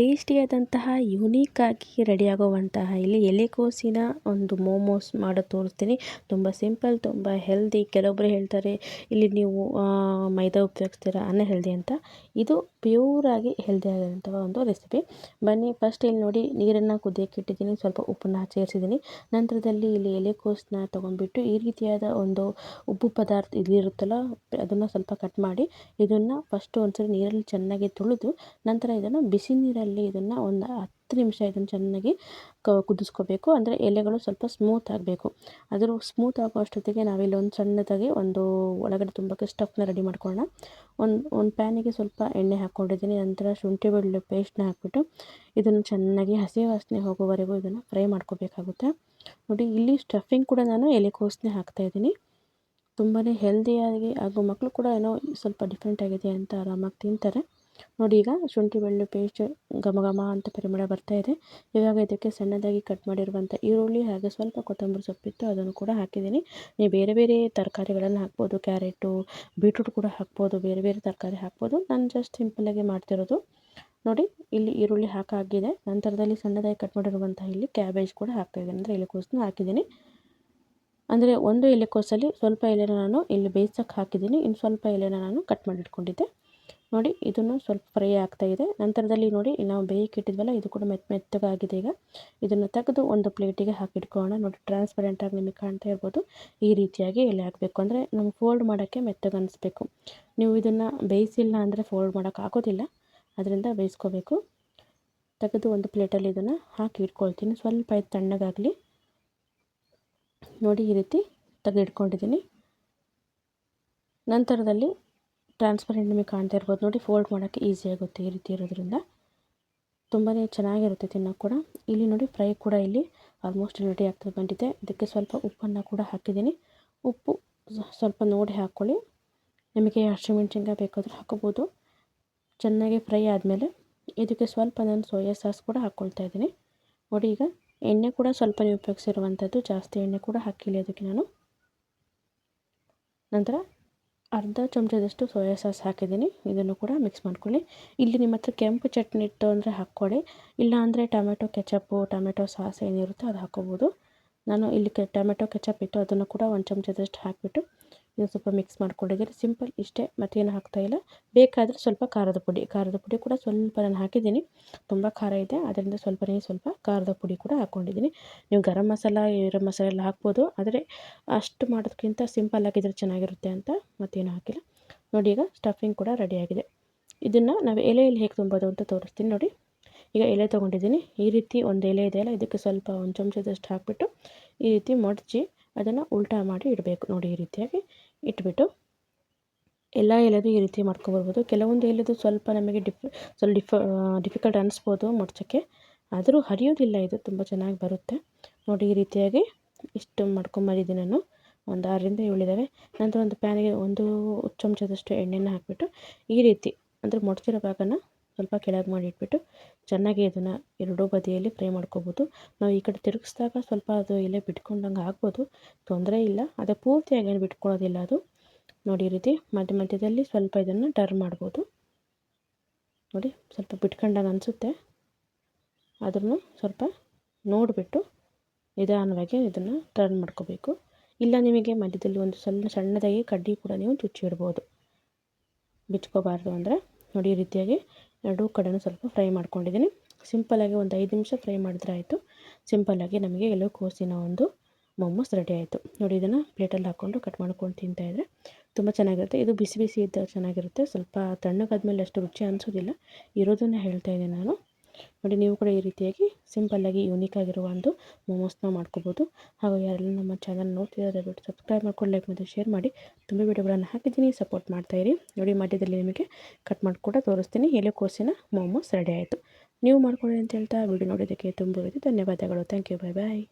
ಟೇಸ್ಟಿಯಾದಂತಹ ಯುನೀಕಾಗಿ ರೆಡಿಯಾಗುವಂತಹ ಇಲ್ಲಿ ಎಲೆಕೋಸಿನ ಒಂದು ಮೋಮೋಸ್ ಮಾಡೋದು ತೋರಿಸ್ತೀನಿ. ತುಂಬ ಸಿಂಪಲ್, ತುಂಬ ಹೆಲ್ದಿ. ಕೆಲವೊಬ್ಬರು ಹೇಳ್ತಾರೆ ಇಲ್ಲಿ ನೀವು ಮೈದಾ ಉಪಯೋಗಿಸ್ತೀರಾ ಅನ್ಹೆಲ್ದಿ ಅಂತ. ಇದು ಪ್ಯೂರಾಗಿ ಹೆಲ್ದಿ ಆದಂತಹ ಒಂದು ರೆಸಿಪಿ. ಬನ್ನಿ, ಫಸ್ಟ್ ಇಲ್ಲಿ ನೋಡಿ, ನೀರನ್ನು ಕುದಿಯೋಕ್ಕೆ ಇಟ್ಟಿದ್ದೀನಿ, ಸ್ವಲ್ಪ ಉಪ್ಪನ್ನು ಸೇರಿಸಿದ್ದೀನಿ. ನಂತರದಲ್ಲಿ ಇಲ್ಲಿ ಎಲೆಕೋಸನ್ನ ತೊಗೊಂಡ್ಬಿಟ್ಟು ಈ ರೀತಿಯಾದ ಒಂದು ಉಪ್ಪು ಪದಾರ್ಥ ಇದಿರುತ್ತಲ್ಲ ಅದನ್ನು ಸ್ವಲ್ಪ ಕಟ್ ಮಾಡಿ ಇದನ್ನು ಫಸ್ಟು ಒಂದ್ಸರಿ ನೀರಲ್ಲಿ ಚೆನ್ನಾಗಿ ತೊಳೆದು ನಂತರ ಇದನ್ನು ಬಿಸಿ ನೀರಲ್ಲಿ ಇದನ್ನು ಒಂದು 10 ನಿಮಿಷ ಇದನ್ನು ಚೆನ್ನಾಗಿ ಕುದಿಸ್ಕೋಬೇಕು. ಅಂದರೆ ಎಲೆಗಳು ಸ್ವಲ್ಪ ಸ್ಮೂತ್ ಆಗಬೇಕು. ಅದರ ಸ್ಮೂತ್ ಆಗೋ ಅಷ್ಟೊತ್ತಿಗೆ ನಾವಿಲ್ಲಿ ಒಂದು ಸಣ್ಣದಾಗಿ ಒಂದು ಒಳಗಡೆ ತುಂಬಕ್ಕೆ ಸ್ಟಫ್ನ ರೆಡಿ ಮಾಡ್ಕೊಳ್ಳೋಣ. ಒಂದು ಪ್ಯಾನಿಗೆ ಸ್ವಲ್ಪ ಎಣ್ಣೆ ಹಾಕ್ಕೊಂಡಿದ್ದೀನಿ. ನಂತರ ಶುಂಠಿ ಬೆಳ್ಳುಳ್ಳಿ ಪೇಸ್ಟ್ನ ಹಾಕ್ಬಿಟ್ಟು ಇದನ್ನು ಚೆನ್ನಾಗಿ ಹಸಿ ವಾಸನೆ ಹೋಗೋವರೆಗೂ ಇದನ್ನು ಫ್ರೈ ಮಾಡ್ಕೋಬೇಕಾಗುತ್ತೆ. ನೋಡಿ, ಇಲ್ಲಿ ಸ್ಟಫಿಂಗ್ ಕೂಡ ನಾನು ಎಲೆಕೋಸನ್ನೇ ಹಾಕ್ತಾಯಿದ್ದೀನಿ. ತುಂಬಾ ಹೆಲ್ದಿಯಾಗಿ ಹಾಗೂ ಮಕ್ಕಳು ಕೂಡ ಏನೋ ಸ್ವಲ್ಪ ಡಿಫ್ರೆಂಟ್ ಆಗಿದೆ ಅಂತ ಆರಾಮಾಗಿ ತಿಂತಾರೆ. ನೋಡಿ, ಈಗ ಶುಂಠಿ ಬೆಳ್ಳುಳ್ಳಿ ಪೇಸ್ಟ್ ಘಮ ಘಮ ಅಂತ ಪರಿಮಳ ಬರ್ತಾ ಇದೆ. ಇವಾಗ ಇದಕ್ಕೆ ಸಣ್ಣದಾಗಿ ಕಟ್ ಮಾಡಿರುವಂಥ ಈರುಳ್ಳಿ ಹಾಗೆ ಸ್ವಲ್ಪ ಕೊತ್ತಂಬರಿ ಸೊಪ್ಪಿತ್ತು, ಅದನ್ನು ಕೂಡ ಹಾಕಿದ್ದೀನಿ. ನೀವು ಬೇರೆ ಬೇರೆ ತರಕಾರಿಗಳನ್ನು ಹಾಕ್ಬೋದು, ಕ್ಯಾರೆಟು, ಬೀಟ್ರೂಟ್ ಕೂಡ ಹಾಕ್ಬೋದು, ಬೇರೆ ಬೇರೆ ತರಕಾರಿ ಹಾಕ್ಬೋದು. ನಾನು ಜಸ್ಟ್ ಸಿಂಪಲ್ಲಾಗಿ ಮಾಡ್ತಿರೋದು. ನೋಡಿ, ಇಲ್ಲಿ ಈರುಳ್ಳಿ ಹಾಕಾಗಿದೆ. ನಂತರದಲ್ಲಿ ಸಣ್ಣದಾಗಿ ಕಟ್ ಮಾಡಿರುವಂಥ ಇಲ್ಲಿ ಕ್ಯಾಬೇಜ್ ಕೂಡ ಹಾಕ್ತಾಯಿದ್ದೀನಿ, ಅಂದರೆ ಎಲೆಕೋಸನ್ನು ಹಾಕಿದ್ದೀನಿ. ಅಂದರೆ ಒಂದು ಎಲೆಕೋಸಲ್ಲಿ ಸ್ವಲ್ಪ ಎಲೆನ ನಾನು ಇಲ್ಲಿ ಬೇಯಿಸೋಕ್ಕೆ ಹಾಕಿದ್ದೀನಿ, ಇನ್ನು ಸ್ವಲ್ಪ ಎಲೆನ ನಾನು ಕಟ್ ಮಾಡಿ ಇಟ್ಕೊಂಡಿದ್ದೆ. ನೋಡಿ, ಇದನ್ನು ಸ್ವಲ್ಪ ಫ್ರೈ ಆಗ್ತಾಯಿದೆ. ನಂತರದಲ್ಲಿ ನೋಡಿ, ನಾವು ಬೇಯಕ್ಕೆ ಇಟ್ಟಿದ್ವಲ್ಲ ಇದು ಕೂಡ ಮೆತ್ತಗಾಗಿದೆ. ಈಗ ಇದನ್ನು ತೆಗೆದು ಒಂದು ಪ್ಲೇಟಿಗೆ ಹಾಕಿಟ್ಕೊಳ್ಳೋಣ. ನೋಡಿ, ಟ್ರಾನ್ಸ್ಪರೆಂಟಾಗಿ ನಿಮಗೆ ಕಾಣ್ತಾ ಇರ್ಬೋದು. ಈ ರೀತಿಯಾಗಿ ಎಲೆ ಹಾಕಬೇಕು, ಅಂದರೆ ನಮ್ಗೆ ಫೋಲ್ಡ್ ಮಾಡೋಕ್ಕೆ ಮೆತ್ತಗೆ ಅನಿಸ್ಬೇಕು. ನೀವು ಇದನ್ನು ಬೇಯಿಸಿಲ್ಲ ಅಂದರೆ ಫೋಲ್ಡ್ ಮಾಡೋಕ್ಕಾಗೋದಿಲ್ಲ, ಅದರಿಂದ ಬೇಯಿಸ್ಕೋಬೇಕು. ತೆಗೆದು ಒಂದು ಪ್ಲೇಟಲ್ಲಿ ಇದನ್ನು ಹಾಕಿ ಇಟ್ಕೊಳ್ತೀನಿ. ಸ್ವಲ್ಪ ಇದು ತಣ್ಣಗಾಗಲಿ. ನೋಡಿ, ಈ ರೀತಿ ತೆಗೆದಿಟ್ಕೊಂಡಿದ್ದೀನಿ. ನಂತರದಲ್ಲಿ ಟ್ರಾನ್ಸ್ಪರೆಂಟ್ ನಿಮಗೆ ಕಾಣ್ತಾ ಇರ್ಬೋದು. ನೋಡಿ, ಫೋಲ್ಡ್ ಮಾಡೋಕ್ಕೆ ಈಸಿ ಆಗುತ್ತೆ ಈ ರೀತಿ ಇರೋದ್ರಿಂದ. ತುಂಬಾ ಚೆನ್ನಾಗಿರುತ್ತೆ ತಿನ್ನೋಕ್ಕೆ ಕೂಡ. ಇಲ್ಲಿ ನೋಡಿ, ಫ್ರೈ ಕೂಡ ಇಲ್ಲಿ ಆಲ್ಮೋಸ್ಟ್ ರೆಡಿ ಆಗ್ತಾ ಬಂದಿದೆ. ಇದಕ್ಕೆ ಸ್ವಲ್ಪ ಉಪ್ಪನ್ನು ಕೂಡ ಹಾಕಿದ್ದೀನಿ. ಉಪ್ಪು ಸ್ವಲ್ಪ ನೋಡಿ ಹಾಕ್ಕೊಳ್ಳಿ. ನಿಮಗೆ ಹಸಿಮೆಣಸಿನ್ಕಾಯಿ ಬೇಕಾದರೂ ಹಾಕೋಬೋದು. ಚೆನ್ನಾಗಿ ಫ್ರೈ ಆದಮೇಲೆ ಇದಕ್ಕೆ ಸ್ವಲ್ಪ ನಾನು ಸೋಯಾ ಸಾಸ್ ಕೂಡ ಹಾಕ್ಕೊಳ್ತಾ ಇದ್ದೀನಿ. ನೋಡಿ, ಈಗ ಎಣ್ಣೆ ಕೂಡ ಸ್ವಲ್ಪ ನೀವು ಉಪಯೋಗಿಸಿರುವಂಥದ್ದು, ಜಾಸ್ತಿ ಎಣ್ಣೆ ಕೂಡ ಹಾಕಿಲ್ಲ ಅದಕ್ಕೆ ನಾನು. ನಂತರ ಅರ್ಧ ಚಮಚದಷ್ಟು ಸೋಯಾ ಸಾಸ್ ಹಾಕಿದ್ದೀನಿ. ಇದನ್ನು ಕೂಡ ಮಿಕ್ಸ್ ಮಾಡ್ಕೊಳ್ಳಿ. ಇಲ್ಲಿ ನಿಮ್ಮ ಹತ್ರ ಕೆಂಪು ಚಟ್ನಿ ಇತ್ತು ಅಂದರೆ ಹಾಕ್ಕೊಳ್ಳಿ, ಇಲ್ಲ ಅಂದರೆ ಟೊಮೆಟೊ ಕೆಚಪ್ಪು, ಟೊಮೆಟೊ ಸಾಸ್ ಏನಿರುತ್ತೋ ಅದು ಹಾಕ್ಕೋಬೋದು. ನಾನು ಇಲ್ಲಿ ಟೊಮೆಟೊ ಕೆಚಪ್ ಇತ್ತು, ಅದನ್ನು ಕೂಡ 1 ಚಮಚದಷ್ಟು ಹಾಕಿಬಿಟ್ಟು ಇದು ಸ್ವಲ್ಪ ಮಿಕ್ಸ್ ಮಾಡ್ಕೊಂಡಿದ್ದೀನಿ. ಸಿಂಪಲ್ ಇಷ್ಟೇ, ಮತ್ತೇನು ಹಾಕ್ತಾಯಿಲ್ಲ. ಬೇಕಾದರೆ ಸ್ವಲ್ಪ ಖಾರದ ಪುಡಿ ಕೂಡ ಸ್ವಲ್ಪ ನಾನು ಹಾಕಿದ್ದೀನಿ. ತುಂಬ ಖಾರ ಇದೆ, ಅದರಿಂದ ಸ್ವಲ್ಪ ಖಾರದ ಪುಡಿ ಕೂಡ ಹಾಕ್ಕೊಂಡಿದ್ದೀನಿ. ನೀವು ಗರಂ ಮಸಾಲ ಎಲ್ಲ ಹಾಕ್ಬೋದು, ಆದರೆ ಅಷ್ಟು ಮಾಡೋದಕ್ಕಿಂತ ಸಿಂಪಲ್ ಆಗಿದ್ರೆ ಚೆನ್ನಾಗಿರುತ್ತೆ ಅಂತ ಮತ್ತೇನು ಹಾಕಿಲ್ಲ. ನೋಡಿ, ಈಗ ಸ್ಟಫಿಂಗ್ ಕೂಡ ರೆಡಿಯಾಗಿದೆ. ಇದನ್ನು ನಾವು ಎಲೆಯಲ್ಲಿ ಹೇಗೆ ತುಂಬೋದು ಅಂತ ತೋರಿಸ್ತೀನಿ. ನೋಡಿ, ಈಗ ಎಲೆ ತೊಗೊಂಡಿದ್ದೀನಿ. ಈ ರೀತಿ ಒಂದು ಎಲೆ ಇದೆಯಲ್ಲ, ಇದಕ್ಕೆ ಸ್ವಲ್ಪ 1 ಚಮಚದಷ್ಟು ಹಾಕಿಬಿಟ್ಟು ಈ ರೀತಿ ಮಡಚಿ ಅದನ್ನು ಉಲ್ಟಾ ಮಾಡಿ ಇಡಬೇಕು. ನೋಡಿ, ಈ ರೀತಿಯಾಗಿ ಇಟ್ಬಿಟ್ಟು ಎಲ್ಲ ಎಲೆದು ಈ ರೀತಿ ಮಾಡ್ಕೊಬರ್ಬೋದು. ಕೆಲವೊಂದು ಎಲೆದು ಸ್ವಲ್ಪ ನಮಗೆ ಡಿಫಿಕಲ್ಟ್ ಅನಿಸ್ಬೋದು ಮಡ್ಚೋಕ್ಕೆ, ಆದರೂ ಹರಿಯೋದಿಲ್ಲ, ಇದು ತುಂಬ ಚೆನ್ನಾಗಿ ಬರುತ್ತೆ. ನೋಡಿ, ಈ ರೀತಿಯಾಗಿ ಇಷ್ಟು ಮಾಡ್ಕೊಂಬರಿದ್ದೀನಿ ನಾನು. ಒಂದು 6ರಿಂದ 7 ಇದ್ದಾವೆ. ನಂತರ ಒಂದು ಪ್ಯಾನಿಗೆ 1 ಚಮಚದಷ್ಟು ಎಣ್ಣೆನ ಹಾಕಿಬಿಟ್ಟು ಈ ರೀತಿ, ಅಂದರೆ ಮಡ್ಚಿರೋ ಭಾಗನ ಸ್ವಲ್ಪ ಕೆಳಗೆ ಮಾಡಿ ಇಟ್ಬಿಟ್ಟು ಚೆನ್ನಾಗಿ ಇದನ್ನು ಎರಡೂ ಬದಿಯಲ್ಲಿ ಫ್ರೈ ಮಾಡ್ಕೋಬೋದು. ನಾವು ಈ ಕಡೆ ತಿರುಗಿಸಿದಾಗ ಸ್ವಲ್ಪ ಅದು ಎಲೆ ಬಿಟ್ಕೊಂಡಂಗೆ ಆಗ್ಬೋದು, ತೊಂದರೆ ಇಲ್ಲ. ಅದು ಪೂರ್ತಿಯಾಗಿ ಏನು ಬಿಟ್ಕೊಳ್ಳೋದಿಲ್ಲ ಅದು. ನೋಡಿ, ಈ ರೀತಿ ಮಧ್ಯದಲ್ಲಿ ಸ್ವಲ್ಪ ಇದನ್ನು ಟರ್ನ್ ಮಾಡ್ಬೋದು. ನೋಡಿ, ಸ್ವಲ್ಪ ಬಿಟ್ಕೊಂಡಂಗೆ ಅನಿಸುತ್ತೆ, ಅದನ್ನು ಸ್ವಲ್ಪ ನೋಡಿಬಿಟ್ಟು ನಿಧಾನವಾಗಿ ಇದನ್ನು ಟರ್ನ್ ಮಾಡ್ಕೋಬೇಕು. ಇಲ್ಲ ನಿಮಗೆ ಮಧ್ಯದಲ್ಲಿ ಒಂದು ಸಣ್ಣದಾಗಿ ಕಡ್ಡಿ ಕೂಡ ನೀವು ಚುಚ್ಚಿಡ್ಬೋದು, ಬಿಚ್ಕೋಬಾರ್ದು ಅಂದರೆ. ನೋಡಿ, ಈ ರೀತಿಯಾಗಿ ಎರಡೂ ಕಡೆನೂ ಸ್ವಲ್ಪ ಫ್ರೈ ಮಾಡ್ಕೊಂಡಿದ್ದೀನಿ. ಸಿಂಪಲ್ಲಾಗಿ ಒಂದು 5 ನಿಮಿಷ ಫ್ರೈ ಮಾಡಿದ್ರೆ ಆಯಿತು. ಸಿಂಪಲ್ಲಾಗಿ ನಮಗೆ ಎಲೆಕೋಸಿನ ಒಂದು ಮೊಮೋಸ್ ರೆಡಿ ಆಯಿತು. ನೋಡಿ, ಇದನ್ನು ಪ್ಲೇಟಲ್ಲಿ ಹಾಕ್ಕೊಂಡು ಕಟ್ ಮಾಡ್ಕೊಂಡು ತಿಂತಾಯಿದ್ರೆ ತುಂಬ ಚೆನ್ನಾಗಿರುತ್ತೆ. ಇದು ಬಿಸಿ ಬಿಸಿ ಇದ್ದಾಗ ಚೆನ್ನಾಗಿರುತ್ತೆ, ಸ್ವಲ್ಪ ತಣ್ಣಗಾದ್ಮೇಲೆ ಅಷ್ಟು ರುಚಿ ಅನಿಸೋದಿಲ್ಲ. ಇರೋದನ್ನು ಹೇಳ್ತಾ ಇದ್ದೀನಿ ನಾನು. ನೋಡಿ, ನೀವು ಕೂಡ ಈ ರೀತಿಯಾಗಿ ಸಿಂಪಲ್ಲಾಗಿ ಯೂನಿಕ್ ಆಗಿರುವ ಒಂದು ಮೊಮೋಸ್ನ ಮಾಡ್ಕೋಬೋದು. ಹಾಗೂ ಯಾರೆಲ್ಲ ನಮ್ಮ ಚಾನಲ್ ನೋಡ್ತಿದ್ದಾರೆ ದಯವಿಟ್ಟು ಸಬ್ಸ್ಕ್ರೈಬ್ ಮಾಡ್ಕೊಂಡು ಲೈಕ್ ಮತ್ತು ಶೇರ್ ಮಾಡಿ. ತುಂಬ ವಿಡಿಯೋಗಳನ್ನು ಹಾಕಿದ್ದೀನಿ, ಸಪೋರ್ಟ್ ಮಾಡ್ತಾಯಿರಿ. ನೋಡಿ, ಮಧ್ಯದಲ್ಲಿ ನಿಮಗೆ ಕಟ್ ಮಾಡಿ ಕೂಡ ತೋರಿಸ್ತೀನಿ. ಎಲೆಕೋಸಿನ ಮೊಮೋಸ್ ರೆಡಿ ಆಯಿತು. ನೀವು ಮಾಡ್ಕೊಳ್ಳಿ ಅಂತ ಹೇಳ್ತಾ ವಿಡಿಯೋ ನೋಡೋದಕ್ಕೆ ತುಂಬ ಧನ್ಯವಾದಗಳು. Thank you. Bye bye.